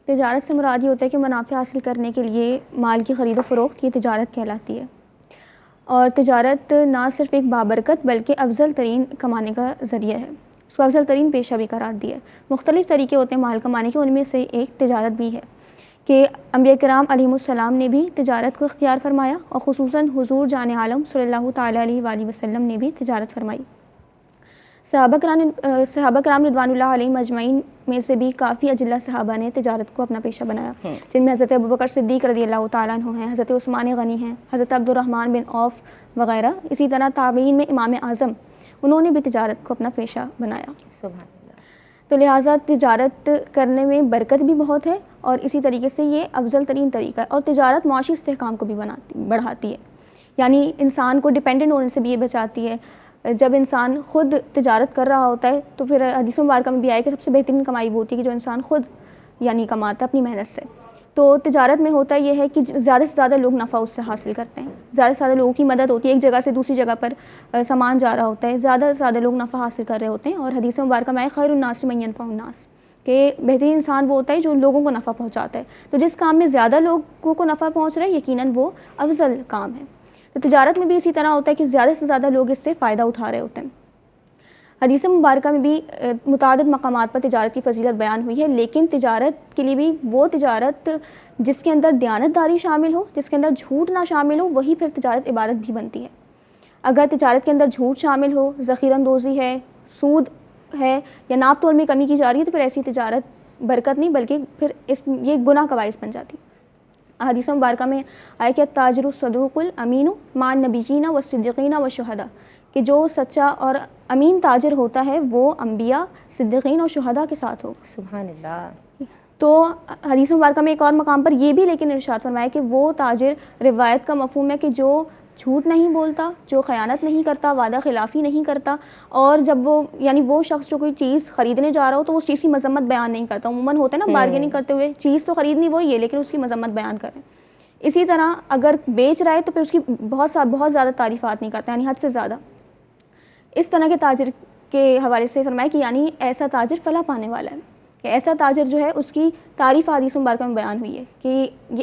تجارت سے مراد یہ ہوتا ہے کہ منافع حاصل کرنے کے لیے مال کی خرید و فروخت، یہ تجارت کہلاتی ہے۔ اور تجارت نہ صرف ایک بابرکت بلکہ افضل ترین کمانے کا ذریعہ ہے، اس کو افضل ترین پیشہ بھی قرار دیا ہے۔ مختلف طریقے ہوتے ہیں مال کمانے کے، ان میں سے ایک تجارت بھی ہے کہ انبیاء کرام علیہم السلام نے بھی تجارت کو اختیار فرمایا، اور خصوصاً حضور جان عالم صلی اللہ تعالیٰ علیہ وآلہ وسلم نے بھی تجارت فرمائی۔ صحابہ کرام رضوان اللہ علیہم اجمعین میں سے بھی کافی اجلہ صحابہ نے تجارت کو اپنا پیشہ بنایا، جن میں حضرت ابوبکر صدیق رضی اللہ تعالیٰ عنہ ہیں، حضرت عثمان غنی ہیں، حضرت عبد الرحمن بن عوف وغیرہ۔ اسی طرح تابعین میں امام اعظم، انہوں نے بھی تجارت کو اپنا پیشہ بنایا۔ سبحان اللہ۔ تو لہٰذا تجارت کرنے میں برکت بھی بہت ہے، اور اسی طریقے سے یہ افضل ترین طریقہ ہے، اور تجارت معاشی استحکام کو بھی بڑھاتی ہے، یعنی انسان کو ڈیپینڈنٹ ہونے سے بھی یہ بچاتی ہے۔ جب انسان خود تجارت کر رہا ہوتا ہے تو پھر حدیث مبارکہ میں بھی آیا کہ سب سے بہترین کمائی وہ ہوتی ہے کہ جو انسان خود یعنی کماتا ہے اپنی محنت سے۔ تو تجارت میں ہوتا یہ ہے کہ زیادہ سے زیادہ لوگ نفع اس سے حاصل کرتے ہیں، زیادہ سے زیادہ لوگوں کی مدد ہوتی ہے، ایک جگہ سے دوسری جگہ پر سامان جا رہا ہوتا ہے، زیادہ سے زیادہ لوگ نفع حاصل کر رہے ہوتے ہیں۔ اور حدیث مبارکہ میں آیا خیر الناس من ینفع الناس، کہ بہترین انسان وہ ہوتا ہے جو لوگوں کو نفع پہنچاتا ہے۔ تو جس کام میں زیادہ لوگوں کو نفع پہنچ رہا ہے یقیناً وہ افضل کام ہے۔ تو تجارت میں بھی اسی طرح ہوتا ہے کہ زیادہ سے زیادہ لوگ اس سے فائدہ اٹھا رہے ہوتے ہیں۔ حدیث مبارکہ میں بھی متعدد مقامات پر تجارت کی فضیلت بیان ہوئی ہے، لیکن تجارت کے لیے بھی وہ تجارت جس کے اندر دیانت داری شامل ہو، جس کے اندر جھوٹ نہ شامل ہو، وہی پھر تجارت عبادت بھی بنتی ہے۔ اگر تجارت کے اندر جھوٹ شامل ہو، ذخیرہ اندوزی ہے، سود ہے، یا ناپ تول میں کمی کی جا رہی ہے، تو پھر ایسی تجارت برکت نہیں بلکہ پھر یہ گناہ کا باعث بن جاتی ہے۔ حدیث مبارکہ میں آیا کہ التاجر الصدوق الامین مع النبیین والصدیقین والشہداء، کہ جو سچا اور امین تاجر ہوتا ہے وہ انبیاء، صدیقین اور شہداء کے ساتھ ہوگا۔ سبحان اللہ۔ تو حدیث مبارکہ میں ایک اور مقام پر یہ بھی لیکن ارشاد فرمایا کہ وہ تاجر، روایت کا مفہوم ہے کہ جو جھوٹ نہیں بولتا، جو خیانت نہیں کرتا، وعدہ خلافی نہیں کرتا، اور جب وہ یعنی وہ شخص جو کوئی چیز خریدنے جا رہا ہو تو اس چیز کی مذمت بیان نہیں کرتا۔ عموماً ہوتا ہے نا بارگیننگ کرتے ہوئے، چیز تو خریدنی وہی ہے لیکن اس کی مذمت بیان کریں۔ اسی طرح اگر بیچ رہا ہے تو پھر اس کی بہت زیادہ تعریفات نہیں کرتا، یعنی حد سے زیادہ۔ اس طرح کے تاجر کے حوالے سے فرمایا کہ یعنی ایسا تاجر فلاح پانے والا ہے، کہ ایسا تاجر جو ہے اس کی تعریف حدیث مبارکہ میں بیان ہوئی ہے کہ یہ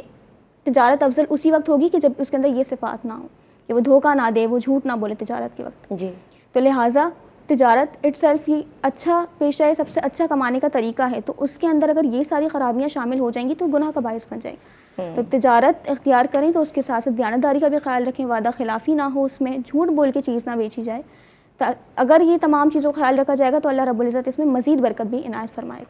تجارت افضل اسی وقت ہوگی کہ جب اس کے اندر یہ صفات نہ ہو، کہ وہ دھوکہ نہ دے، وہ جھوٹ نہ بولے تجارت کے وقت۔ جی۔ تو لہٰذا تجارت اٹ سیلف ہی اچھا پیشہ ہے، سب سے اچھا کمانے کا طریقہ ہے، تو اس کے اندر اگر یہ ساری خرابیاں شامل ہو جائیں گی تو گناہ کا باعث بن جائے گی۔ تو تجارت اختیار کریں تو اس کے ساتھ ساتھ دیانت داری کا بھی خیال رکھیں، وعدہ خلافی نہ ہو، اس میں جھوٹ بول کے چیز نہ بیچی جائے۔ اگر یہ تمام چیزوں کا خیال رکھا جائے گا تو اللہ رب العزت اس میں مزید برکت بھی عنایت فرمائے گا۔